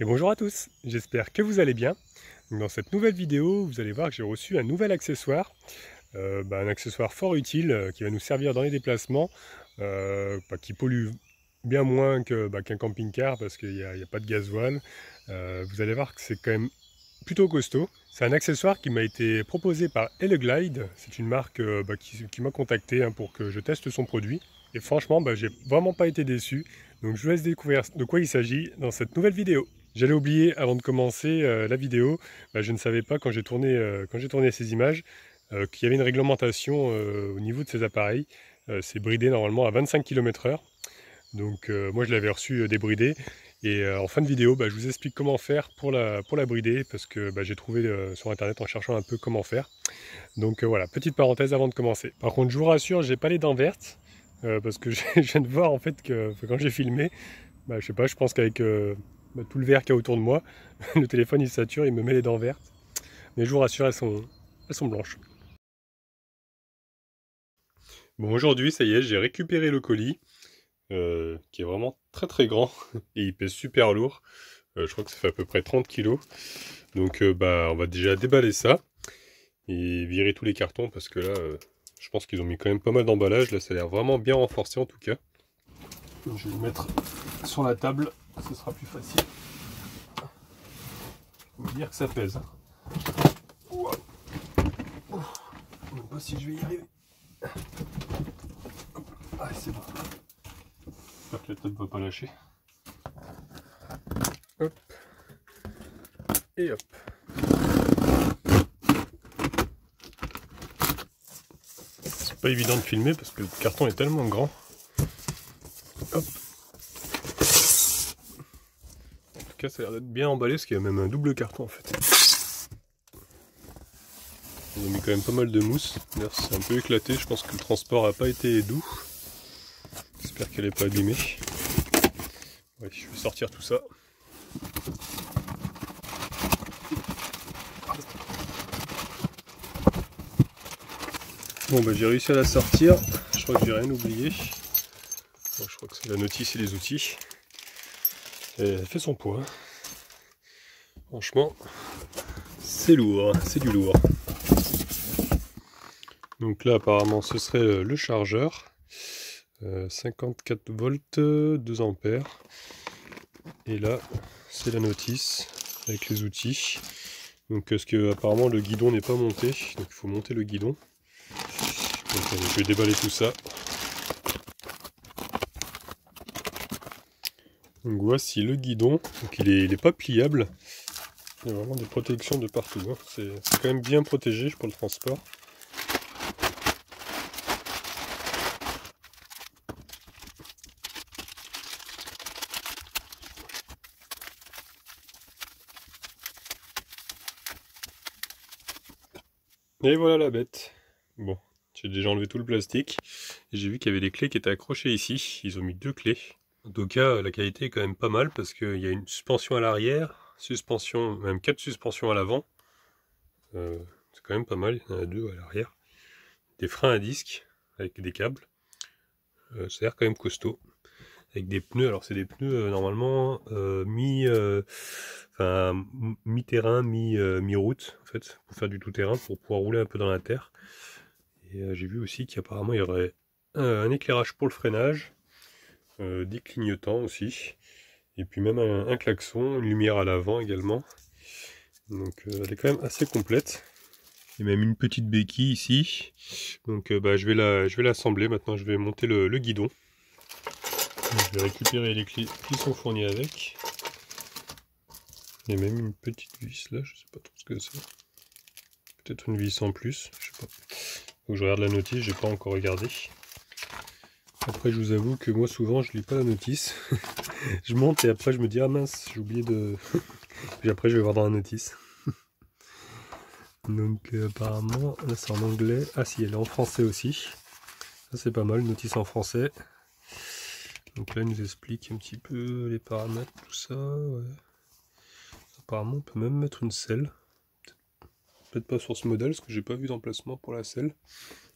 Et bonjour à tous, j'espère que vous allez bien. Dans cette nouvelle vidéo, vous allez voir que j'ai reçu un nouvel accessoire, un accessoire fort utile qui va nous servir dans les déplacements, qui pollue bien moins qu'un camping-car parce qu'il n'y a pas de gasoil. Vous allez voir que c'est quand même plutôt costaud. C'est un accessoire qui m'a été proposé par Eleglide. C'est une marque qui m'a contacté pour que je teste son produit. Et franchement, j'ai vraiment pas été déçu. Donc je vous laisse découvrir de quoi il s'agit dans cette nouvelle vidéo. J'allais oublier avant de commencer la vidéo, je ne savais pas quand j'ai tourné ces images qu'il y avait une réglementation au niveau de ces appareils. C'est bridé normalement à 25 km/h. Donc moi je l'avais reçu débridé. Et en fin de vidéo, je vous explique comment faire pour la brider, parce que j'ai trouvé sur internet en cherchant un peu comment faire. Donc voilà, petite parenthèse avant de commencer. Par contre, je vous rassure, j'ai pas les dents vertes, parce que je viens de voir en fait que quand j'ai filmé, je sais pas, je pense qu'avec tout le verre qu'il y a autour de moi, le téléphone il sature, il me met les dents vertes. Mais je vous rassure, elles sont blanches. Bon, aujourd'hui, ça y est, j'ai récupéré le colis, qui est vraiment très très grand, et il pèse super lourd. Je crois que ça fait à peu près 30 kilos. Donc on va déjà déballer ça et virer tous les cartons parce que là, je pense qu'ils ont mis quand même pas mal d'emballage. Là, ça a l'air vraiment bien renforcé en tout cas. Donc, je vais le mettre sur la table, ce sera plus facile. Il faut dire que ça pèse. Wow. Je ne sais pas si je vais y arriver. Ah, c'est bon. J'espère que la tête ne va pas lâcher. Hop. Et hop. C'est pas évident de filmer parce que le carton est tellement grand. Hop. En tout cas, ça a l'air d'être bien emballé parce qu'il y a même un double carton en fait. Ils ont mis quand même pas mal de mousse. D'ailleurs, c'est un peu éclaté. Je pense que le transport n'a pas été doux. J'espère qu'elle n'est pas abîmée. Ouais, je vais sortir tout ça. Bon, j'ai réussi à la sortir. Je crois que j'ai rien oublié. Bon, je crois que c'est la notice et les outils. Et elle fait son poids. Franchement, c'est lourd, c'est du lourd. Donc là, apparemment, ce serait le chargeur. 54 volts, 2 ampères. Et là, c'est la notice avec les outils. Donc, parce que apparemment le guidon n'est pas monté, donc il faut monter le guidon. Donc, je vais déballer tout ça. Donc voici le guidon. Donc il est pas pliable. Il y a vraiment des protections de partout. Hein. C'est quand même bien protégé pour le transport. Et voilà la bête. Bon, j'ai déjà enlevé tout le plastique. Et j'ai vu qu'il y avait des clés qui étaient accrochées ici. Ils ont mis 2 clés. En tout cas, la qualité est quand même pas mal parce qu'il y a une suspension à l'arrière, même 4 suspensions à l'avant. C'est quand même pas mal, il y en a 2 à l'arrière. Des freins à disque avec des câbles. Ça a l'air quand même costaud. Avec des pneus, alors c'est des pneus normalement mi-terrain, mi-route en fait, pour faire du tout-terrain, pour pouvoir rouler un peu dans la terre. Et j'ai vu aussi qu'apparemment il y aurait un éclairage pour le freinage, des clignotants aussi, et puis même un klaxon, une lumière à l'avant également. Donc elle est quand même assez complète. Il y a même une petite béquille ici. Donc je vais l'assembler. Maintenant je vais monter le guidon. Je vais récupérer les clés qui sont fournies avec. Il y a même une petite vis là, je sais pas trop ce que c'est. Peut-être une vis en plus, je sais pas. Faut que je regarde la notice, j'ai pas encore regardé. Après je vous avoue que moi souvent je lis pas la notice. Je monte et après je me dis ah mince, j'ai oublié de... Puis après je vais voir dans la notice. Donc apparemment, là c'est en anglais. Ah si, elle est en français aussi. Ça c'est pas mal, notice en français. Donc là il nous explique un petit peu les paramètres, tout ça. Ouais. Apparemment on peut même mettre une selle. Peut-être pas sur ce modèle, parce que j'ai pas vu d'emplacement pour la selle.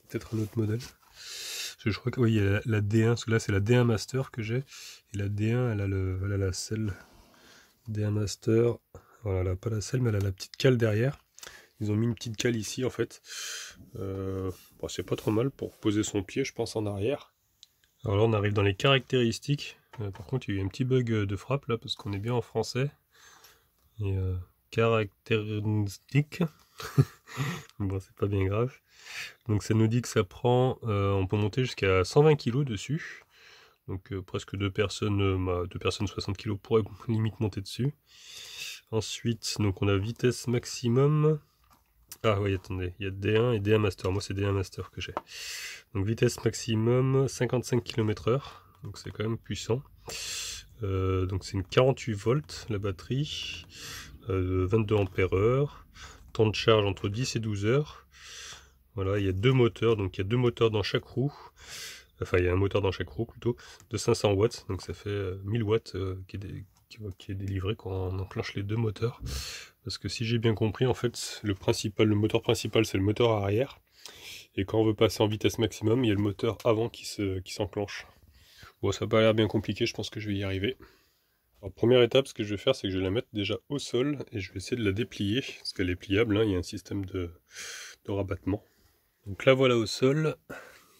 Peut-être un autre modèle. Parce que je crois que oui, il y a la D1, parce que là c'est la D1 Master que j'ai. Et la D1 elle a la selle. DA Master. Voilà, elle n'a pas la selle, mais elle a la petite cale derrière. Ils ont mis une petite cale ici en fait. Bon, c'est pas trop mal pour poser son pied, je pense, en arrière. Alors là, on arrive dans les caractéristiques. Par contre, il y a eu un petit bug de frappe là, parce qu'on est bien en français. Et caractéristiques. Bon, c'est pas bien grave. Donc ça nous dit que ça prend, on peut monter jusqu'à 120 kg dessus. Donc presque deux personnes 60 kg pourraient limite monter dessus. Ensuite, donc on a vitesse maximum. Ah oui, attendez, il y a D1 et D1 Master. Moi, c'est D1 Master que j'ai. Donc vitesse maximum 55 km/h. Donc c'est quand même puissant. Donc c'est une 48 volts la batterie. 22 ampères-heure. Temps de charge entre 10 et 12 heures. Voilà, il y a deux moteurs. Donc il y a deux moteurs dans chaque roue. Enfin, il y a un moteur dans chaque roue plutôt. De 500 watts. Donc ça fait 1000 watts qui est délivré quand on enclenche les deux moteurs. Parce que si j'ai bien compris, en fait, le moteur principal, c'est le moteur arrière. Et quand on veut passer en vitesse maximum, il y a le moteur avant qui s'enclenche. Bon, ça n'a pas l'air bien compliqué, je pense que je vais y arriver. Alors, première étape, ce que je vais faire, c'est que je vais la mettre déjà au sol et je vais essayer de la déplier, parce qu'elle est pliable, hein, il y a un système de rabattement. Donc là, voilà au sol.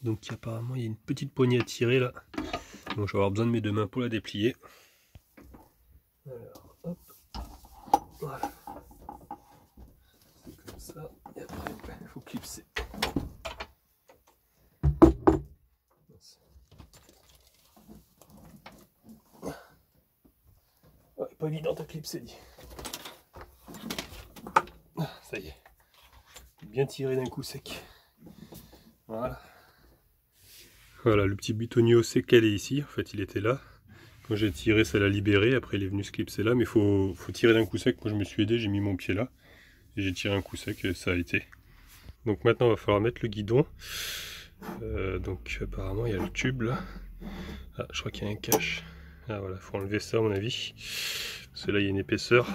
Donc apparemment, il y a une petite poignée à tirer là. Donc je vais avoir besoin de mes deux mains pour la déplier. Alors, hop. Voilà. C'est comme ça. Et après, il faut clipser. Ouais, pas évident à clipser, dit. Ça y est. Bien tiré d'un coup sec. Voilà. Voilà, le petit butonnier s'est calé ici. En fait, il était là. Quand j'ai tiré, ça l'a libéré. Après, il est venu se clipser là. Mais il faut tirer d'un coup sec. Moi, je me suis aidé. J'ai mis mon pied là. Et j'ai tiré un coup sec et ça a été. Donc maintenant, il va falloir mettre le guidon. Donc apparemment, il y a le tube là. Ah, je crois qu'il y a un cache. Ah voilà, il faut enlever ça à mon avis. Parce que là, il y a une épaisseur.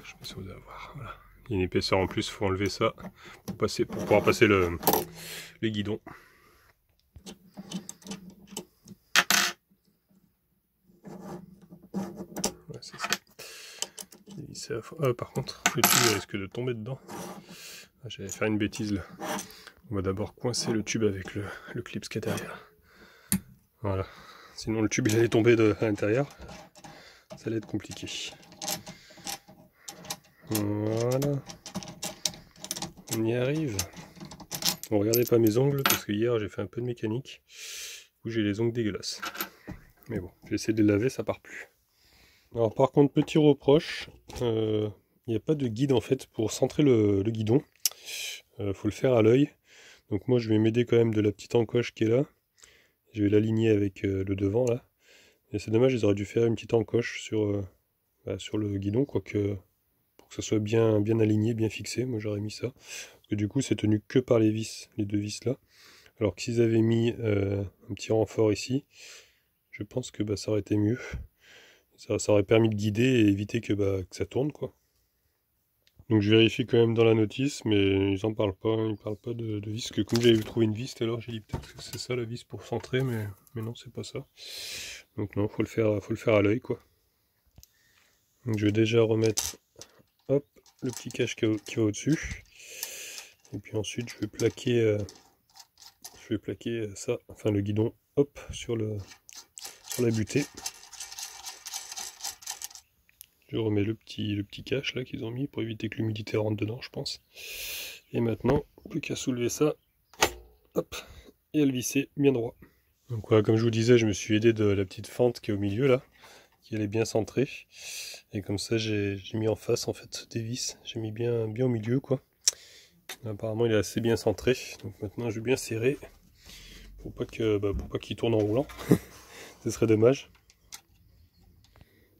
Je sais pas si vous allez voir. Voilà. Il y a une épaisseur en plus, il faut enlever ça pour pouvoir passer le guidon. Ouais, c'est ça. Par contre, le tube risque de tomber dedans. Ah, j'allais faire une bêtise là. On va d'abord coincer le tube avec le clip qui est derrière. Voilà. Sinon le tube il allait tomber à l'intérieur. Ça allait être compliqué. Voilà. On y arrive. Bon, regardez pas mes ongles parce que hier j'ai fait un peu de mécanique où j'ai les ongles dégueulasses. Mais bon, j'ai essayé de les laver, ça part plus. Alors par contre, petit reproche, il n'y a pas de guide en fait pour centrer le guidon. Faut le faire à l'œil. Donc moi je vais m'aider quand même de la petite encoche qui est là. Je vais l'aligner avec le devant là. Et c'est dommage, ils auraient dû faire une petite encoche sur le guidon, quoique pour que ça soit bien aligné, bien fixé. Moi j'aurais mis ça. Parce que du coup c'est tenu que par les vis, les deux vis là. Alors que s'ils avaient mis un petit renfort ici, je pense que ça aurait été mieux. Ça aurait permis de guider et éviter que ça tourne quoi. Donc je vérifie quand même dans la notice, mais ils en parlent pas, ils parlent pas de vis, que comme j'avais trouvé une vis tout à l'heure, j'ai dit peut-être que c'est ça la vis pour centrer, mais non c'est pas ça. Donc non, faut le faire à l'œil quoi. Donc je vais déjà remettre hop, le petit cache qui va au-dessus. Et puis ensuite je vais plaquer ça, enfin le guidon, hop, sur la butée. Je remets le petit cache là qu'ils ont mis pour éviter que l'humidité rentre dedans, je pense. Et maintenant, plus qu'à soulever ça, hop, et à le visser bien droit. Donc voilà, comme je vous disais, je me suis aidé de la petite fente qui est au milieu là, qui est bien centrée. Et comme ça, j'ai mis en face en fait des vis. J'ai mis bien au milieu quoi. Apparemment, il est assez bien centré. Donc maintenant, je vais bien serrer pour pas qu'il tourne en roulant. Ce serait dommage.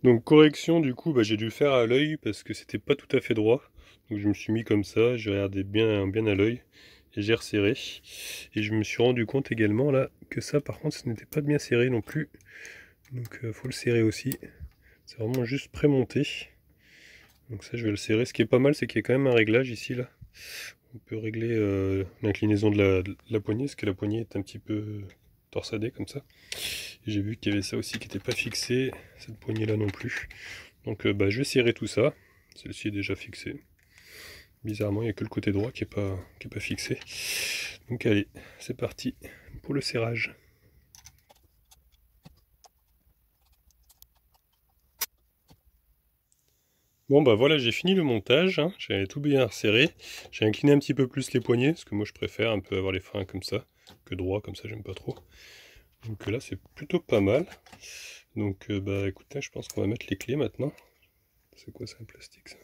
Donc correction, du coup, j'ai dû le faire à l'œil parce que c'était pas tout à fait droit. Donc je me suis mis comme ça, j'ai regardé bien à l'œil et j'ai resserré. Et je me suis rendu compte également là que ça, par contre, ce n'était pas bien serré non plus. Donc faut le serrer aussi. C'est vraiment juste prémonté. Donc ça, je vais le serrer. Ce qui est pas mal, c'est qu'il y a quand même un réglage ici là. On peut régler l'inclinaison de la poignée, parce que la poignée est un petit peu torsadée comme ça. J'ai vu qu'il y avait ça aussi qui n'était pas fixé, cette poignée là non plus. Donc je vais serrer tout ça. Celle-ci est déjà fixée. Bizarrement, il n'y a que le côté droit qui est pas fixé. Donc allez, c'est parti pour le serrage. Bon bah voilà, j'ai fini le montage, hein. J'ai tout bien resserré. J'ai incliné un petit peu plus les poignets, parce que moi je préfère un peu avoir les freins comme ça, que droit, comme ça j'aime pas trop. Donc là c'est plutôt pas mal. Donc écoutez, je pense qu'on va mettre les clés maintenant. C'est quoi, c'est un plastique ça?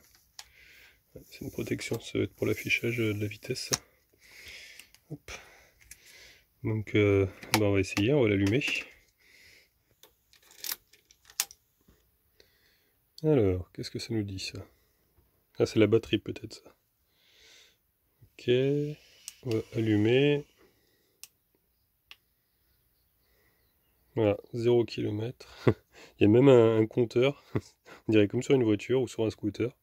Ouais, c'est une protection, ça va être pour l'affichage de la vitesse. Hop. Donc on va essayer, on va l'allumer. Alors, qu'est-ce que ça nous dit ça? Ah, c'est la batterie peut-être ça. Ok, on va allumer. Voilà, 0 km. Il y a même un compteur, on dirait comme sur une voiture ou sur un scooter.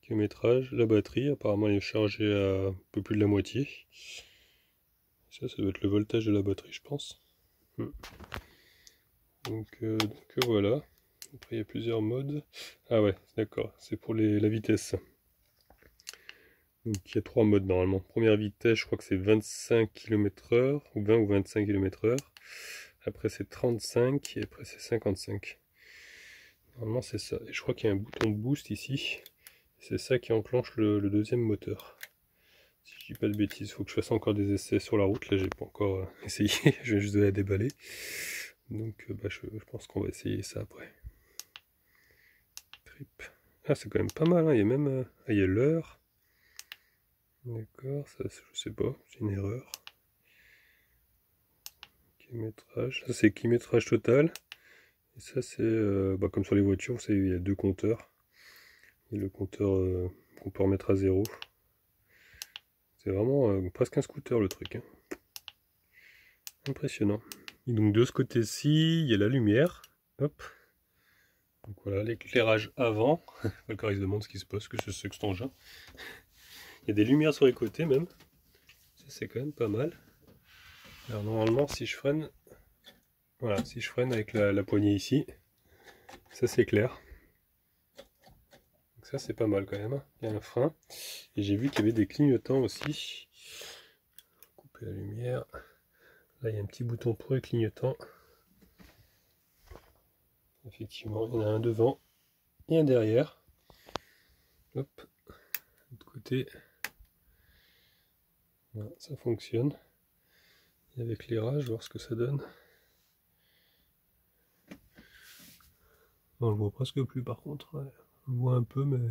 Kilométrage, la batterie, apparemment elle est chargée à un peu plus de la moitié. Ça doit être le voltage de la batterie, je pense. Donc voilà. Après il y a plusieurs modes. Ah ouais, d'accord, c'est pour la vitesse. Donc il y a 3 modes normalement. Première vitesse, je crois que c'est 25 km/h, ou 20 ou 25 km/h. Après c'est 35 et après c'est 55. Normalement c'est ça. Et je crois qu'il y a un bouton de boost ici. C'est ça qui enclenche le deuxième moteur. Si je dis pas de bêtises, il faut que je fasse encore des essais sur la route. Là j'ai pas encore essayé, je vais juste de la déballer. Donc je pense qu'on va essayer ça après. Trip. Ah c'est quand même pas mal, hein. Il y a même il y a l'heure. D'accord, ça je sais pas, c'est une erreur. Kilométrage, ça c'est kilométrage total. Et ça c'est comme sur les voitures, vous savez, il y a 2 compteurs. Et le compteur qu'on peut remettre à 0. C'est vraiment presque un scooter le truc, hein. Impressionnant. Et donc de ce côté-ci, il y a la lumière. Hop. Donc voilà, l'éclairage avant. Encore il se demande ce qui se passe, que c'est cet engin. Il y a des lumières sur les côtés même. Ça c'est quand même pas mal. Alors normalement si je freine, voilà, si je freine avec la poignée ici, ça s'éclaire. Donc ça c'est pas mal quand même, hein. Il y a un frein. Et j'ai vu qu'il y avait des clignotants aussi. Couper la lumière. Là il y a un petit bouton pour les clignotants. Effectivement, il y en a un devant et un derrière. Hop, de l'autre côté. Voilà, ça fonctionne. Et avec l'éclairage, voir ce que ça donne. On le voit presque plus par contre. Ouais. On le voit un peu, mais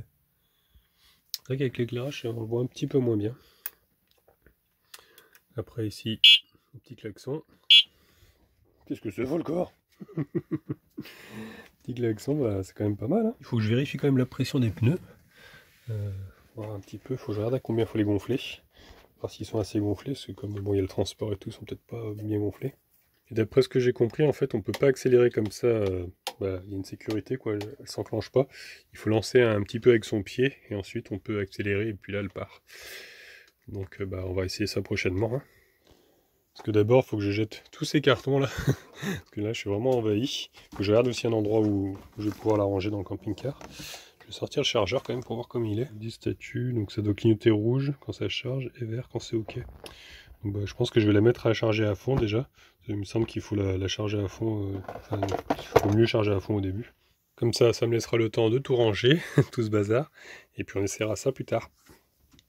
c'est vrai qu'avec l'éclairage, on le voit un petit peu moins bien. Après ici, un petit klaxon. Qu'est-ce que c'est, Volcor? Petit klaxon, c'est quand même pas mal, hein. Il faut que je vérifie quand même la pression des pneus. Voir un petit peu, il faut que je regarde à combien il faut les gonfler. Voir s'ils sont assez gonflés, parce que comme bon, il y a le transport et tout, ils sont peut-être pas bien gonflés. Et d'après ce que j'ai compris, en fait, on peut pas accélérer comme ça. Il y a une sécurité, quoi, elle s'enclenche pas. Il faut lancer un petit peu avec son pied, et ensuite on peut accélérer, et puis là, elle part. Donc on va essayer ça prochainement, hein. Parce que d'abord, il faut que je jette tous ces cartons là. Parce que là, je suis vraiment envahi. Il faut que je regarde aussi un endroit où je vais pouvoir la ranger dans le camping-car. Je vais sortir le chargeur quand même pour voir comment il est. 10 statuts, donc ça doit clignoter rouge quand ça charge et vert quand c'est OK. Donc je pense que je vais la mettre à charger à fond déjà. Il me semble qu'il faut la charger à fond. Il faut mieux charger à fond au début. Comme ça me laissera le temps de tout ranger, tout ce bazar. Et puis on essaiera ça plus tard.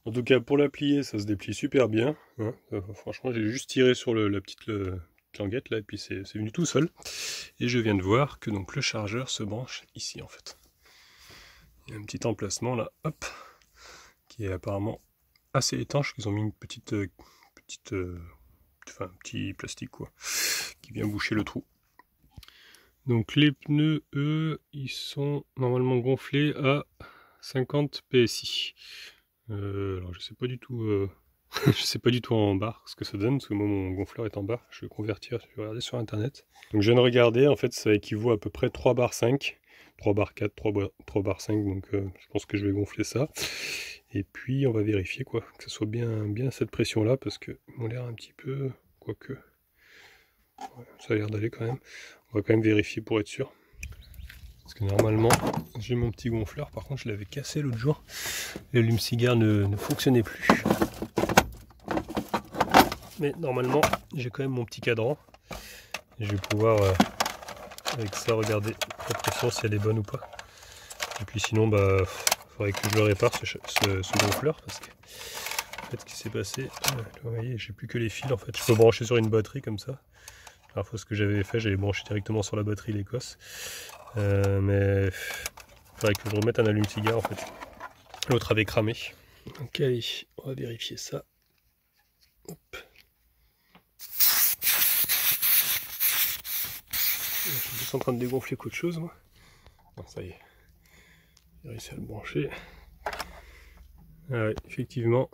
En tout cas, pour la plier, ça se déplie super bien, hein. Franchement, j'ai juste tiré sur la petite languette là, et puis c'est venu tout seul. Et je viens de voir que donc le chargeur se branche ici en fait. Il y a un petit emplacement là, hop, qui est apparemment assez étanche. Ils ont mis une petit plastique quoi, qui vient boucher le trou. Donc les pneus, eux, ils sont normalement gonflés à 50 PSI. Alors je sais pas du tout, je sais pas du tout en bar ce que ça donne, parce que moi mon gonfleur est en bar, je vais convertir, je vais regarder sur internet. Donc je viens de regarder, en fait ça équivaut à peu près 3 bar 5, 3 bar 4, 3 bar 5, donc je pense que je vais gonfler ça. Et puis on va vérifier quoi, que ce soit bien cette pression là, parce que ils m'ont l'air un petit peu, quoique, ouais, ça a l'air d'aller quand même. On va quand même vérifier pour être sûr. Parce que normalement, j'ai mon petit gonfleur, par contre je l'avais cassé l'autre jour. L'allume-cigare ne fonctionnait plus. Mais normalement, j'ai quand même mon petit cadran. Et je vais pouvoir, avec ça, regarder la pression si elle est bonne ou pas. Et puis sinon, bah, faudrait que je le répare ce gonfleur. Parce que, en fait, ce qui s'est passé, vous voyez, j'ai plus que les fils en fait. Je peux brancher sur une batterie comme ça. La dernière fois, ce que j'avais fait, j'avais branché directement sur la batterie l'Écosse. Mais il faudrait que je remette un allume-cigare en fait. L'autre avait cramé. Donc allez, on va vérifier ça. Hop. Je suis plus en train de dégonfler qu'autre chose moi. Bon, ça y est. J'ai réussi à le brancher. Ah ouais, effectivement,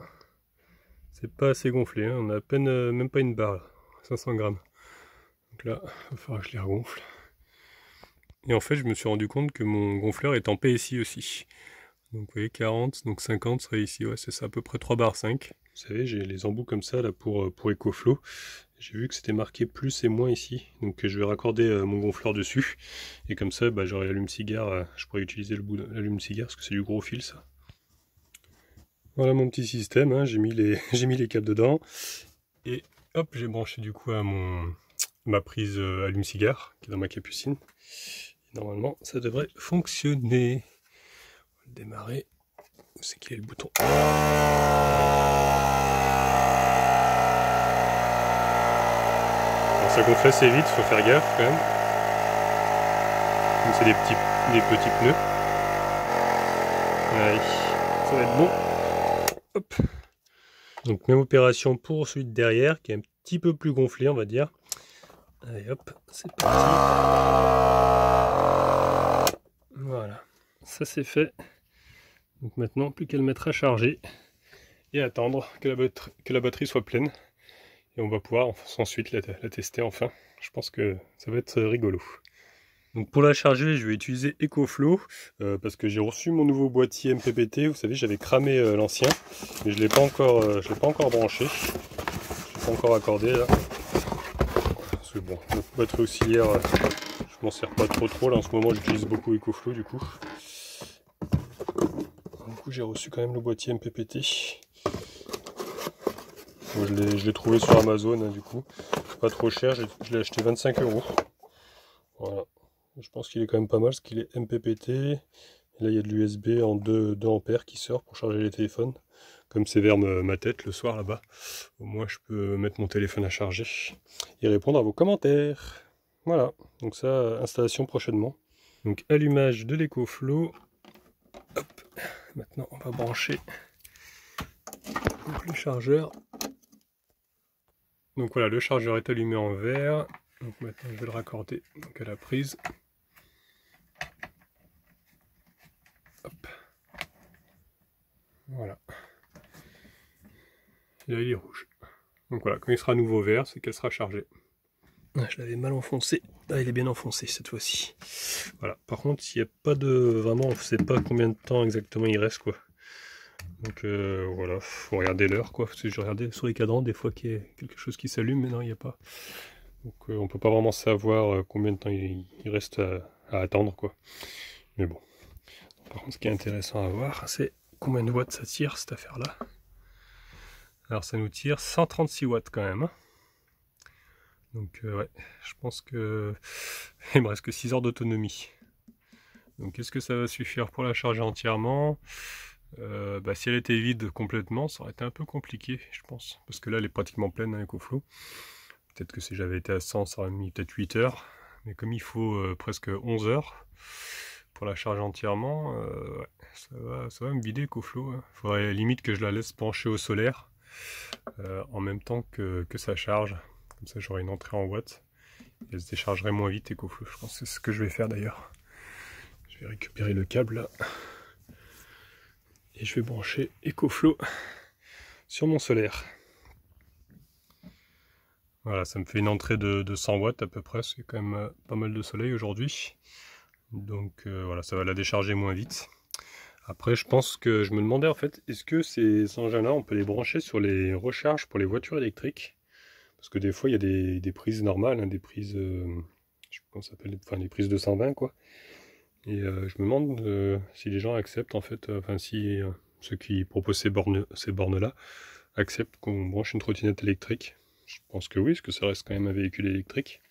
c'est pas assez gonflé. Hein. On a à peine, même pas une barre, là. 500 grammes. Donc là, il va falloir que je les regonfle. Et en fait, je me suis rendu compte que mon gonfleur est en PSI aussi. Donc vous voyez, 40, donc 50 serait ici. Ouais, c'est ça, à peu près 3 barres 5. Vous savez, j'ai les embouts comme ça là pour EcoFlow. J'ai vu que c'était marqué plus et moins ici. Donc je vais raccorder mon gonfleur dessus. Et comme ça, bah, j'aurai l'allume-cigare. Je pourrais utiliser le bout de l'allume-cigare parce que c'est du gros fil ça. Voilà mon petit système, hein. J'ai mis les câbles dedans. Et hop, j'ai branché du coup à ma prise allume-cigare qui est dans ma capucine. Et normalement, ça devrait fonctionner. On va le démarrer. Où c'est qu'il est le bouton? Alors, ça gonfle assez vite, faut faire gaffe quand même. Donc c'est des petits pneus. Allez, ça va être bon. Hop. Donc même opération pour celui de derrière qui est un petit peu plus gonflé on va dire. Allez hop, c'est parti. Voilà, ça c'est fait. Donc maintenant plus qu'à le mettre à charger et attendre que la batterie soit pleine. Et on va pouvoir ensuite la tester enfin. Je pense que ça va être rigolo. Donc pour la charger, je vais utiliser EcoFlow parce que j'ai reçu mon nouveau boîtier MPPT. Vous savez, j'avais cramé l'ancien, mais je l'ai pas encore branché. Je l'ai pas encore accordé là. Parce que bon, la batterie auxiliaire, je m'en sers pas trop là. En ce moment, j'utilise beaucoup EcoFlow du coup. Du coup, j'ai reçu quand même le boîtier MPPT. Bon, je l'ai trouvé sur Amazon hein, du coup. Pas trop cher, je l'ai acheté 25 €. Voilà. Je pense qu'il est quand même pas mal parce qu'il est MPPT. Et là, il y a de l'USB en 2 ampères qui sort pour charger les téléphones. Comme c'est vers ma tête le soir là-bas, au moins je peux mettre mon téléphone à charger et répondre à vos commentaires. Voilà, donc ça, installation prochainement. Donc allumage de l'EcoFlow. Hop, maintenant on va brancher donc, le chargeur. Donc voilà, le chargeur est allumé en vert. Donc maintenant je vais le raccorder donc, à la prise. Hop. Voilà. Et là il est rouge. Donc voilà, quand il sera à nouveau vert, c'est qu'elle sera chargée. Ah, je l'avais mal enfoncé. Ah, il est bien enfoncé cette fois-ci. Voilà. Par contre, il n'y a pas de... Vraiment, on ne sait pas combien de temps exactement il reste, quoi. Donc voilà, faut regarder l'heure, quoi. Parce que je regardais sur les cadrans, des fois qu'il y a quelque chose qui s'allume, mais non, il n'y a pas. Donc on peut pas vraiment savoir combien de temps il reste à attendre, quoi. Mais bon. Par contre, ce qui est intéressant à voir, c'est combien de watts ça tire, cette affaire-là. Alors ça nous tire 136 watts quand même. Donc ouais, je pense que il me reste que 6 heures d'autonomie. Donc est-ce que ça va suffire pour la charger entièrement? Bah, si elle était vide complètement, ça aurait été un peu compliqué, je pense. Parce que là, elle est pratiquement pleine avec EcoFlow. Peut-être que si j'avais été à 100, ça aurait mis peut-être 8 heures. Mais comme il faut presque 11 heures pour la charger entièrement, ouais, ça va me vider EcoFlow. Hein. Faudrait limite que je la laisse pencher au solaire en même temps que ça charge. Comme ça, j'aurai une entrée en watts. Et elle se déchargerait moins vite EcoFlow. Je pense que c'est ce que je vais faire d'ailleurs. Je vais récupérer le câble là. Et je vais brancher EcoFlow sur mon solaire. Voilà, ça me fait une entrée de 100 watts à peu près. C'est quand même pas mal de soleil aujourd'hui. Donc voilà, ça va la décharger moins vite. Après, je pense que je me demandais en fait, est-ce que ces engins-là, on peut les brancher sur les recharges pour les voitures électriques? Parce que des fois, il y a des prises normales, hein, des prises, je sais pas comment ça s'appelle, enfin des prises 220 quoi. Et je me demande si les gens acceptent en fait, enfin si ceux qui proposent ces bornes-là acceptent qu'on branche une trottinette électrique. Je pense que oui, parce que ça reste quand même un véhicule électrique.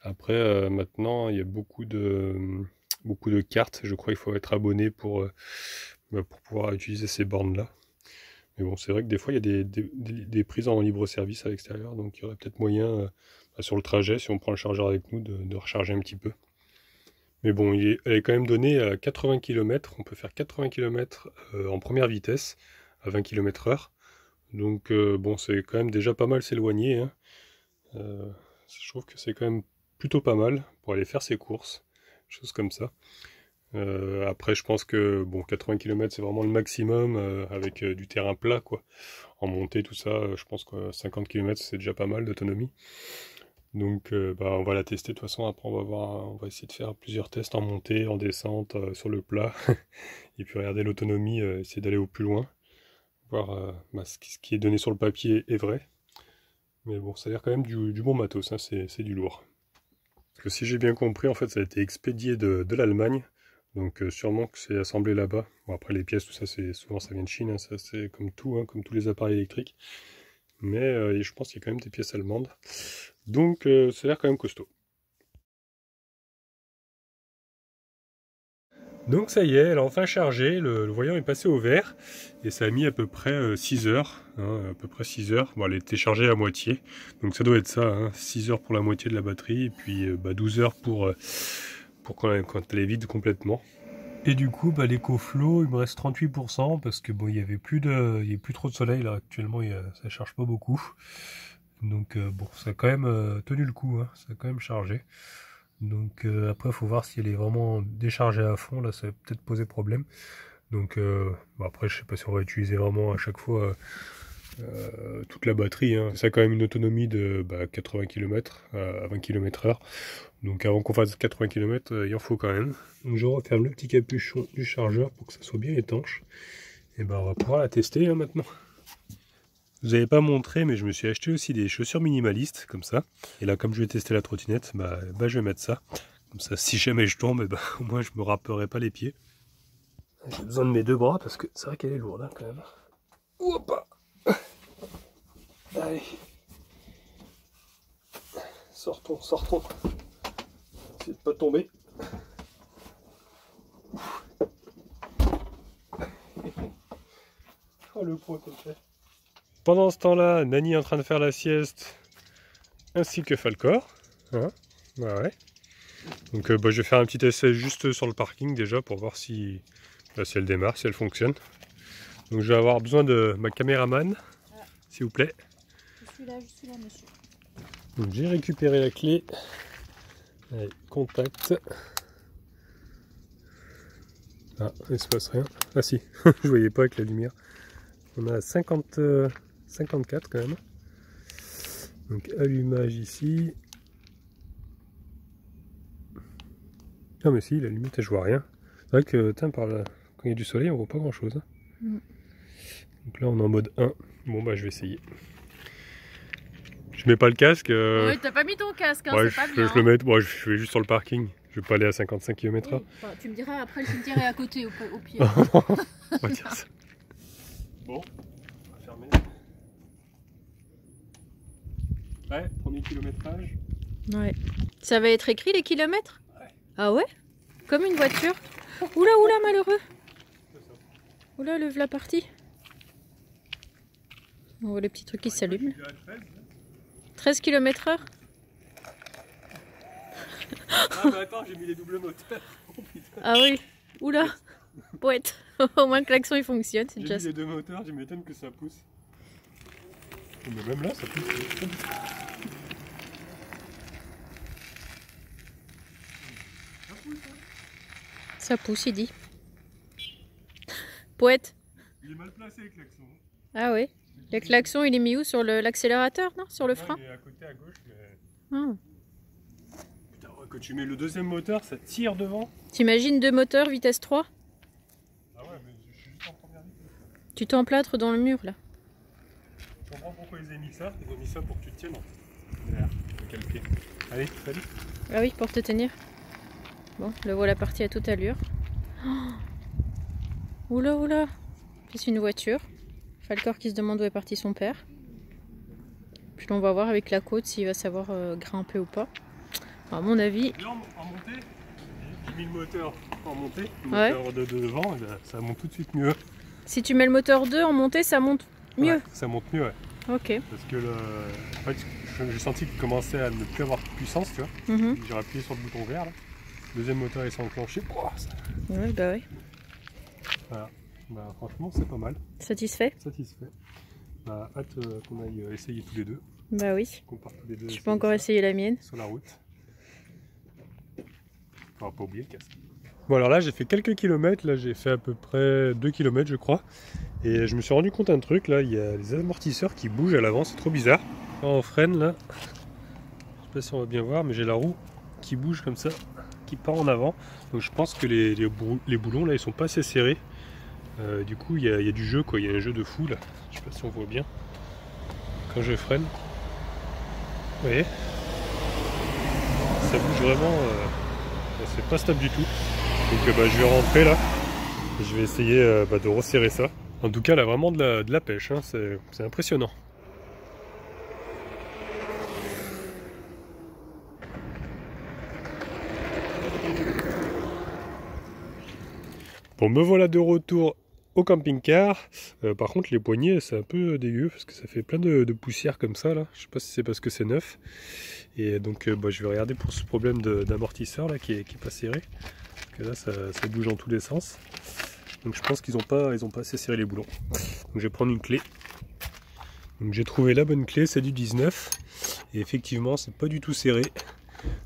Après, maintenant, il y a beaucoup de cartes. Je crois qu'il faut être abonné pour pouvoir utiliser ces bornes-là. Mais bon, c'est vrai que des fois, il y a des prises en libre service à l'extérieur, donc il y aurait peut-être moyen, sur le trajet, si on prend le chargeur avec nous, de recharger un petit peu. Mais bon, elle est quand même donnée à 80 km. On peut faire 80 km en première vitesse, à 20 km/h. Donc bon, c'est quand même déjà pas mal s'éloigner, hein. Je trouve que c'est quand même plutôt pas mal pour aller faire ses courses, choses comme ça. Après, je pense que bon, 80 km c'est vraiment le maximum avec du terrain plat, quoi. En montée, tout ça, je pense que 50 km c'est déjà pas mal d'autonomie. Donc, bah, on va la tester de toute façon. Après, on va essayer de faire plusieurs tests en montée, en descente, sur le plat, et puis regarder l'autonomie, essayer d'aller au plus loin, voir bah, ce qui est donné sur le papier est vrai. Mais bon, ça a l'air quand même du bon matos, hein, c'est du lourd. Parce que si j'ai bien compris, en fait, ça a été expédié de l'Allemagne. Donc sûrement que c'est assemblé là-bas. Bon, après les pièces, tout ça, souvent ça vient de Chine, hein, ça c'est comme tout, hein, comme tous les appareils électriques. Mais je pense qu'il y a quand même des pièces allemandes. Donc ça a l'air quand même costaud. Donc ça y est, elle a enfin chargé, le voyant est passé au vert, et ça a mis à peu près 6 heures, hein, à peu près 6 heures. Bon, elle était chargée à moitié, donc ça doit être ça, hein, 6 heures pour la moitié de la batterie, et puis 12 heures pour quand elle est vide complètement. Et du coup, bah, l'écoflow, il me reste 38%, parce que bon, il y avait plus trop de soleil là, actuellement, ça charge pas beaucoup. Donc bon, ça a quand même tenu le coup, hein, ça a quand même chargé. Donc après, il faut voir si elle est vraiment déchargée à fond, là ça va peut-être poser problème. Donc bon, après, je sais pas si on va utiliser vraiment à chaque fois toute la batterie, hein. Ça a quand même une autonomie de 80 km à 20 km/h. Donc avant qu'on fasse 80 km, il en faut quand même. Donc je referme le petit capuchon du chargeur pour que ça soit bien étanche. Et ben on va pouvoir la tester, hein, maintenant. Je vous avais pas montré, mais je me suis acheté aussi des chaussures minimalistes, comme ça. Et là, comme je vais tester la trottinette, je vais mettre ça. Comme ça, si jamais je tombe, au moins je me râperai pas les pieds. J'ai besoin de mes deux bras, parce que c'est vrai qu'elle est lourde, hein, quand même. Hop! Allez. Sortons. Essayez de pas tomber. Oh, le poids qu'elle fait. Pendant ce temps-là, Nani est en train de faire la sieste, ainsi que Falcor. Hein, ouais. Donc je vais faire un petit essai juste sur le parking déjà pour voir si elle démarre, si elle fonctionne. Donc je vais avoir besoin de ma caméraman, s'il vous plaît. Je suis là, monsieur. Donc j'ai récupéré la clé. Allez, contact. Ah, il ne se passe rien. Ah si, je voyais pas avec la lumière. On a 54 quand même. Donc allumage ici. Ah mais si, la lumière, je vois rien. C'est vrai que quand il y a du soleil, on voit pas grand chose. Hein. Donc là on est en mode 1. Bon bah je vais essayer. Je mets pas le casque. Oui, t'as pas mis ton casque, hein, ouais, c'est pas bien. Je le mets, moi je vais juste sur le parking. Je vais pas aller à 55 km/h. Oui, enfin, tu me diras après le cimetière est à côté, au pied. On va dire ça. Bon, on va fermer. Ouais, premier kilométrage. Ouais. Ça va être écrit les kilomètres? Ouais. Ah ouais? Comme une voiture. Oula, malheureux. Oula, le v'là parti. On voit les petits trucs qui s'allument. 13 km/h. Ah bah attends, j'ai mis les doubles moteurs. Oh, ah oui. Oula. Poète. Au moins le klaxon il fonctionne, c'est déjà ça. J'ai mis les deux moteurs, je m'étonne que ça pousse. Mais même là, ça pousse. Ça pousse, il dit. Poète. Il est mal placé le klaxon. Ah oui. Le klaxon, il est mis où? Sur l'accélérateur, non? Sur le frein? Il est à côté à gauche, mais... Ah. Putain, quand tu mets le deuxième moteur, ça tire devant. T'imagines deux moteurs, vitesse 3? Ah ouais, mais je suis juste en première vitesse. Tu t'emplâtres dans le mur, là. Je comprends pourquoi ils ont mis ça. Ils ont mis ça pour que tu te tiennes. Derrière, calqué. Allez, salut. Ah oui, pour te tenir. Bon, le voilà parti à toute allure. Oh, oula, oula. C'est une voiture. Falcor qui se demande où est parti son père. Puis on va voir avec la côte s'il va savoir grimper ou pas. À mon avis... En montée, j'ai mis le moteur en montée, le Ouais. moteur de devant, et ben, ça monte tout de suite mieux. Si tu mets le moteur 2 en montée, ça monte mieux. Ouais, ça monte mieux, ouais. Ok. Parce que en fait, j'ai senti qu'il commençait à ne plus avoir de puissance, tu vois. J'ai appuyé sur le bouton vert, là. Le deuxième moteur il s'est enclenché. Oh, ça... Ouais, bah ouais. Voilà. Bah, franchement, c'est pas mal. Satisfait? Satisfait. Bah, hâte qu'on aille essayer tous les deux. Bah oui. Qu'on parte tous les deux. Je peux encore essayer la mienne. Sur la route. On va pas oublier le casque. Bon, alors là, j'ai fait quelques kilomètres. Là, j'ai fait à peu près 2 kilomètres, je crois. Et je me suis rendu compte d'un truc. Là, il y a les amortisseurs qui bougent à l'avant. C'est trop bizarre. Quand on freine, là, je sais pas si on va bien voir, mais j'ai la roue qui bouge comme ça, qui part en avant. Donc, je pense que les boulons, là, ils sont pas assez serrés. Du coup, il y a du jeu, quoi. Il y a un jeu de fou, là. Je sais pas si on voit bien. Quand je freine, vous voyez, ça bouge vraiment. C'est pas stable du tout. Donc, je vais rentrer là. Et je vais essayer de resserrer ça. En tout cas, là, vraiment de la pêche. Hein. C'est impressionnant. Bon, me voilà de retour au camping-car. Par contre, les poignées, c'est un peu dégueu parce que ça fait plein de poussière comme ça là. Je sais pas si c'est parce que c'est neuf. Et donc, je vais regarder pour ce problème d'amortisseur là qui est pas serré. Parce que là, ça bouge dans tous les sens. Donc, je pense qu'ils ont pas assez serré les boulons. Donc, je vais prendre une clé. Donc, j'ai trouvé la bonne clé, c'est du 19. Et effectivement, c'est pas du tout serré.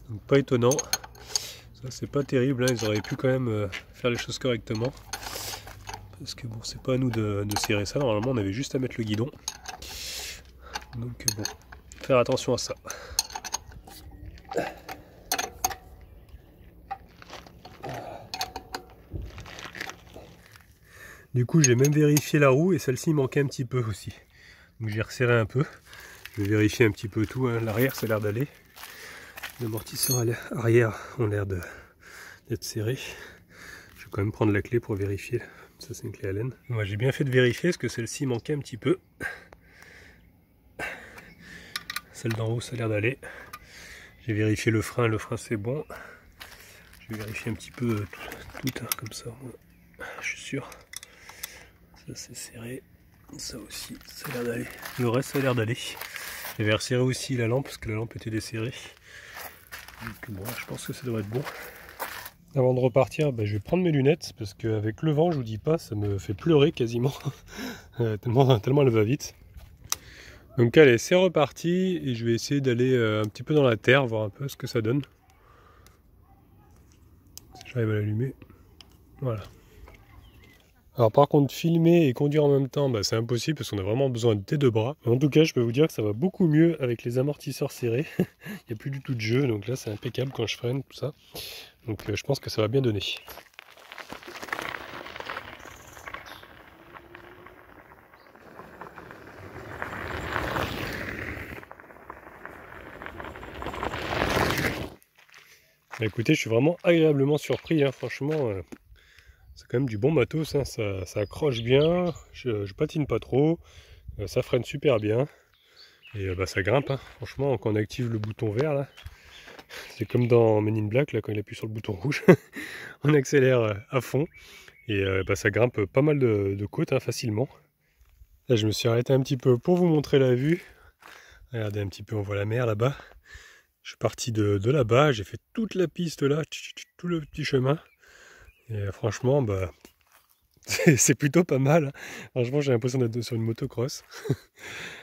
Donc, pas étonnant. Ça, c'est pas terrible. Hein. Ils auraient pu quand même faire les choses correctement. Parce que bon, c'est pas à nous de serrer ça. Normalement, on avait juste à mettre le guidon. Donc bon, faire attention à ça. Du coup, j'ai même vérifié la roue et celle-ci manquait un petit peu aussi. Donc j'ai resserré un peu. Je vais vérifier un petit peu tout. Hein. L'arrière, ça a l'air d'aller. L'amortisseur arrière ont l'air d'être serré. Je vais quand même prendre la clé pour vérifier. Ça, c'est une clé Allen. Moi, j'ai bien fait de vérifier parce que celle-ci manquait un petit peu. Celle d'en haut, ça a l'air d'aller. J'ai vérifié le frein c'est bon. Je vais vérifier un petit peu tout hein, comme ça. Je suis sûr. Ça, c'est serré. Ça aussi, ça a l'air d'aller. Le reste, ça a l'air d'aller. J'avais resserré aussi la lampe parce que la lampe était desserrée. Donc, bon, je pense que ça devrait être bon. Avant de repartir, je vais prendre mes lunettes parce qu'avec le vent, je vous dis pas, ça me fait pleurer quasiment. tellement elle va vite. Donc allez, c'est reparti et je vais essayer d'aller un petit peu dans la terre, voir un peu ce que ça donne. Si j'arrive à l'allumer. Voilà. Alors par contre, filmer et conduire en même temps, c'est impossible parce qu'on a vraiment besoin des deux bras. Mais en tout cas, je peux vous dire que ça va beaucoup mieux avec les amortisseurs serrés. Il n'y a plus du tout de jeu, donc là c'est impeccable quand je freine, tout ça. Donc je pense que ça va bien donner. Écoutez, je suis vraiment agréablement surpris, hein. Franchement, c'est quand même du bon matos, hein. Ça accroche bien, je patine pas trop, ça freine super bien, et ça grimpe, hein. Franchement, quand on active le bouton vert, là, c'est comme dans Men in Black, là, quand il appuie sur le bouton rouge, on accélère à fond, et ça grimpe pas mal de côtes, hein, facilement. Là, je me suis arrêté un petit peu pour vous montrer la vue. Regardez un petit peu, on voit la mer là-bas. Je suis parti de là-bas, j'ai fait toute la piste là, tout le petit chemin. Et franchement, c'est plutôt pas mal. Hein. Franchement, j'ai l'impression d'être sur une motocross.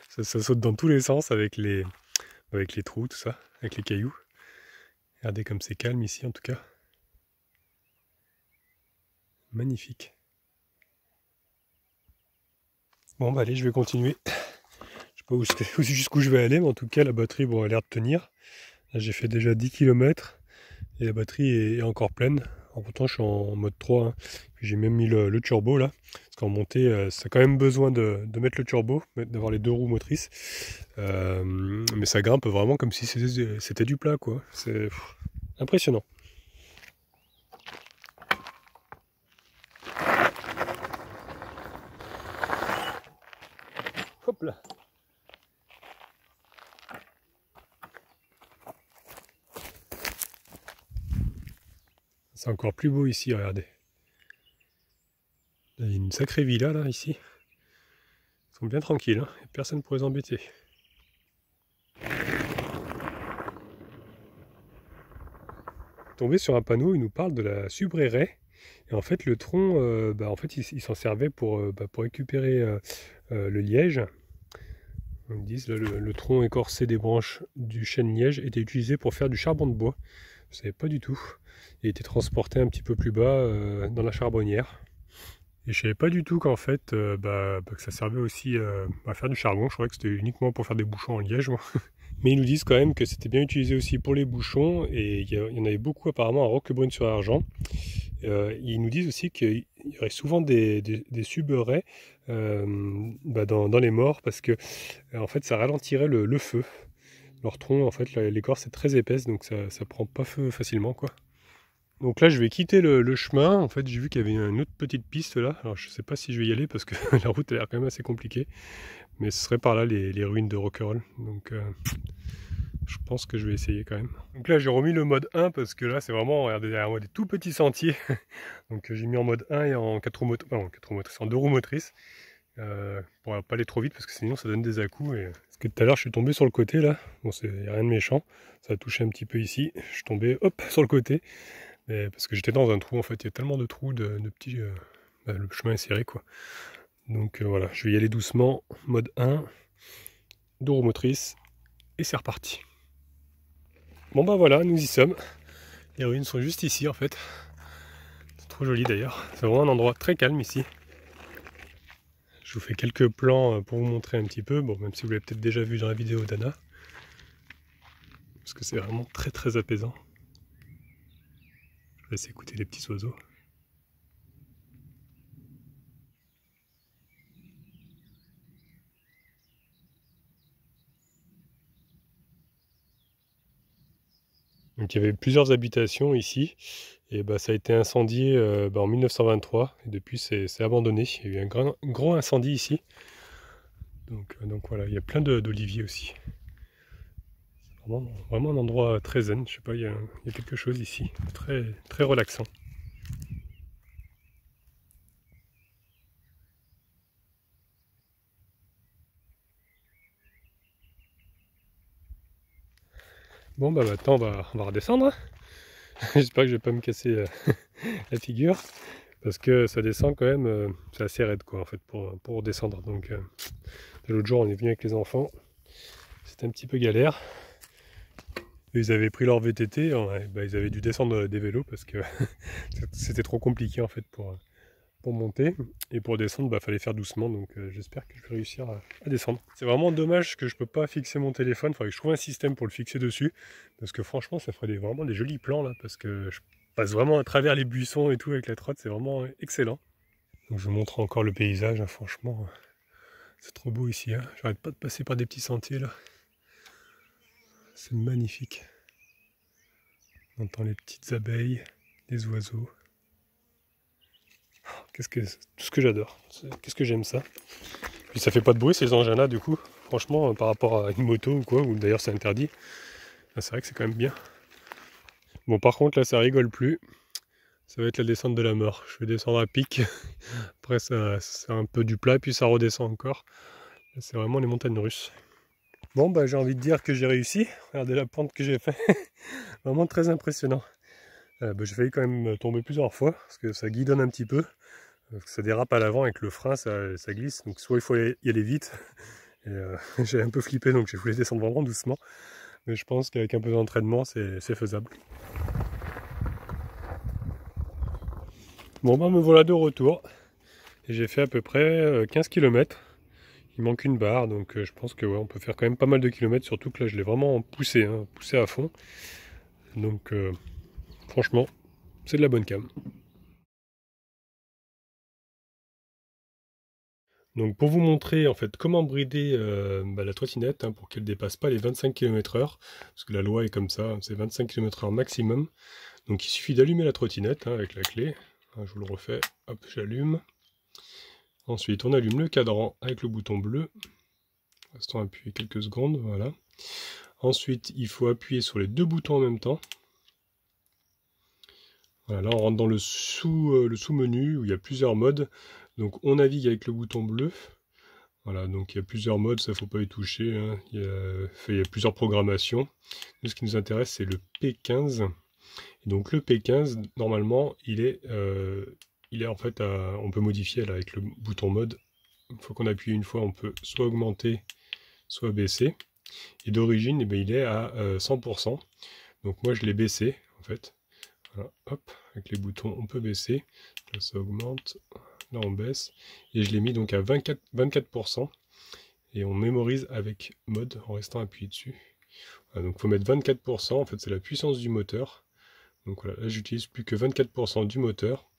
ça saute dans tous les sens avec les trous, tout ça, avec les cailloux. Regardez comme c'est calme ici en tout cas. Magnifique. Bon, allez, je vais continuer. Je sais pas jusqu'où je vais aller, mais en tout cas, la batterie a l'air de tenir. Là, j'ai fait déjà 10 km et la batterie est encore pleine. Alors, pourtant, je suis en mode 3. Hein. J'ai même mis le turbo là. Parce qu'en montée, ça a quand même besoin de mettre le turbo, d'avoir les deux roues motrices. Mais ça grimpe vraiment comme si c'était du plat, quoi. C'est impressionnant. Hop là. C'est encore plus beau ici, regardez. Il y a une sacrée villa là, ici. Ils sont bien tranquilles, hein. Personne pour les embêter. Tombé sur un panneau, il nous parle de la subreraie. Et en fait, le tronc, en fait, il s'en servait pour récupérer le liège. Ils disent le tronc écorcé des branches du chêne liège était utilisé pour faire du charbon de bois. Je ne savais pas du tout. Il était transporté un petit peu plus bas dans la charbonnière. Et je savais pas du tout qu'en fait, que ça servait aussi à faire du charbon. Je croyais que c'était uniquement pour faire des bouchons en liège, moi. Mais ils nous disent quand même que c'était bien utilisé aussi pour les bouchons. Et il y en avait beaucoup apparemment à Roquebrune-sur-Argent. Ils nous disent aussi qu'il y aurait souvent des subraies dans les morts parce que en fait ça ralentirait le feu. Leur tronc, en fait, l'écorce est très épaisse, donc ça prend pas feu facilement, quoi. Donc là, je vais quitter le chemin. En fait, j'ai vu qu'il y avait une autre petite piste là. Alors, je sais pas si je vais y aller parce que la route a l'air quand même assez compliquée. Mais ce serait par là les ruines de Roquerolle. Donc, je pense que je vais essayer quand même. Donc là, j'ai remis le mode 1 parce que là, c'est vraiment, regardez derrière moi, des tout petits sentiers. Donc, j'ai mis en mode 1 et en 4 roues motrices, en 2 roues motrices. Pour pas aller trop vite parce que sinon ça donne des à-coups. Parce que tout à l'heure, je suis tombé sur le côté là. Bon, il n'y a rien de méchant. Ça a touché un petit peu ici. Je suis tombé, hop, sur le côté. Mais parce que j'étais dans un trou en fait, il y a tellement de trous, de petits. Le chemin est serré quoi. Donc voilà, je vais y aller doucement, mode 1, 2 roues motrices, et c'est reparti. Bon bah voilà, nous y sommes. Les ruines sont juste ici en fait. C'est trop joli d'ailleurs. C'est vraiment un endroit très calme ici. Je vous fais quelques plans pour vous montrer un petit peu, bon même si vous l'avez peut-être déjà vu dans la vidéo d'Anna. Parce que c'est vraiment très très apaisant. Je vous laisse écouter les petits oiseaux. Donc il y avait plusieurs habitations ici, et ça a été incendié en 1923, et depuis c'est abandonné. Il y a eu un gros incendie ici. Donc voilà, il y a plein d'oliviers aussi. C'est vraiment un endroit très zen, je sais pas, il y a quelque chose ici, très, très relaxant. Bon bah maintenant on va redescendre. J'espère que je vais pas me casser la figure. Parce que ça descend quand même, c'est assez raide quoi en fait pour descendre. Donc l'autre jour on est venu avec les enfants. C'était un petit peu galère. Ils avaient pris leur VTT, ils avaient dû descendre des vélos parce que c'était trop compliqué en fait pour monter. Et pour descendre, fallait faire doucement. Donc j'espère que je vais réussir à descendre. C'est vraiment dommage que je peux pas fixer mon téléphone. Il faudrait que je trouve un système pour le fixer dessus. Parce que franchement, ça ferait vraiment des jolis plans là. Parce que je passe vraiment à travers les buissons et tout avec la trotte. C'est vraiment excellent. Donc je vous montre encore le paysage. Hein, franchement, c'est trop beau ici. Hein. J'arrête pas de passer par des petits sentiers là. C'est magnifique. On entend les petites abeilles, les oiseaux. Tout ce que j'adore. Qu'est-ce que j'aime ça. Puis ça fait pas de bruit ces engins-là du coup. Franchement, par rapport à une moto ou quoi, ou d'ailleurs c'est interdit. C'est vrai que c'est quand même bien. Bon par contre là ça rigole plus. Ça va être la descente de la mort. Je vais descendre à pic. Après c'est un peu du plat puis ça redescend encore. C'est vraiment les montagnes russes. Bon j'ai envie de dire que j'ai réussi. Regardez la pente que j'ai fait. Vraiment très impressionnant. J'ai failli quand même tomber plusieurs fois parce que ça guidonne un petit peu. Ça dérape à l'avant avec le frein, ça glisse. Donc soit il faut y aller vite. J'ai un peu flippé donc j'ai voulu descendre vraiment doucement. Mais je pense qu'avec un peu d'entraînement c'est faisable. Bon me voilà de retour. Et j'ai fait à peu près 15 km. Il manque une barre donc je pense que on peut faire quand même pas mal de kilomètres. Surtout que là je l'ai vraiment poussé, hein, poussé à fond. Donc franchement c'est de la bonne cam. Donc pour vous montrer en fait comment brider la trottinette hein, pour qu'elle ne dépasse pas les 25 km/h, parce que la loi est comme ça, c'est 25 km/h maximum. Donc il suffit d'allumer la trottinette hein, avec la clé. Je vous le refais, hop j'allume. Ensuite on allume le cadran avec le bouton bleu. Restons appuyés quelques secondes, voilà. Ensuite, il faut appuyer sur les deux boutons en même temps. Voilà, là on rentre dans le sous-menu où il y a plusieurs modes. Donc on navigue avec le bouton bleu. Voilà, donc il y a plusieurs modes, ça ne faut pas y toucher. Hein. Il y a plusieurs programmations. Nous, ce qui nous intéresse, c'est le P15. Et donc le P15, normalement, il est en fait, on peut modifier là, avec le bouton mode. Une fois qu'on appuie une fois, on peut soit augmenter, soit baisser. Et d'origine, eh bien, il est à 100%. Donc moi, je l'ai baissé, en fait. Voilà, hop, avec les boutons, on peut baisser. Là, ça augmente. Là, on baisse. Et je l'ai mis donc à 24%. Et on mémorise avec mode en restant appuyé dessus. Voilà, donc il faut mettre 24%. En fait, c'est la puissance du moteur. Donc voilà, là, j'utilise plus que 24% du moteur.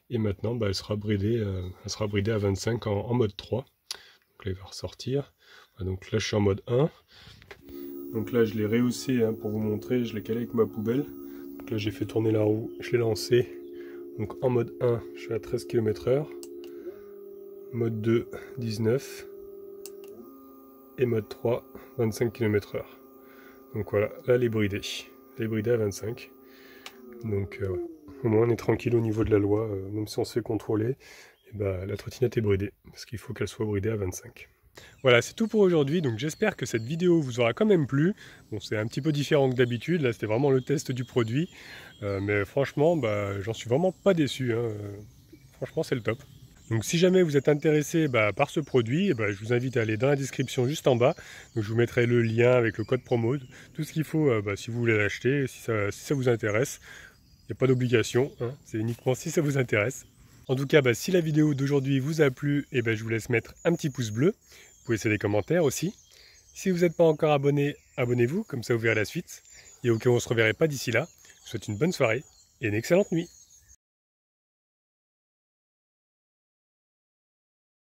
Et maintenant, bah, elle sera bridée à 25 en mode 3. Donc là, il va ressortir. Voilà, donc là, je suis en mode 1. Donc là, je l'ai rehaussé hein, pour vous montrer. Je l'ai calé avec ma poubelle. Donc là, j'ai fait tourner la roue. Je l'ai lancé. Donc en mode 1, je suis à 13 km/h. Mode 2, 19. Et mode 3, 25 km/h. Donc voilà, là, elle est bridée. Elle est bridée à 25. Donc voilà. Au moins, on est tranquille au niveau de la loi. Même si on se fait contrôler, et bah, la trottinette est bridée. Parce qu'il faut qu'elle soit bridée à 25. Voilà, c'est tout pour aujourd'hui, donc j'espère que cette vidéo vous aura quand même plu. Bon, c'est un petit peu différent que d'habitude, là c'était vraiment le test du produit. Mais franchement, bah, j'en suis vraiment pas déçu. Hein. Franchement, c'est le top. Donc si jamais vous êtes intéressé par ce produit, je vous invite à aller dans la description juste en bas. Donc je vous mettrai le lien avec le code promo, tout ce qu'il faut si vous voulez l'acheter, si ça vous intéresse. Il n'y a pas d'obligation, hein. C'est uniquement si ça vous intéresse. En tout cas, si la vidéo d'aujourd'hui vous a plu, je vous laisse mettre un petit pouce bleu. Vous pouvez laisser des commentaires aussi. Si vous n'êtes pas encore abonné, abonnez-vous, comme ça vous verrez la suite. Et au cas où on ne se reverrait pas d'ici là, je vous souhaite une bonne soirée et une excellente nuit.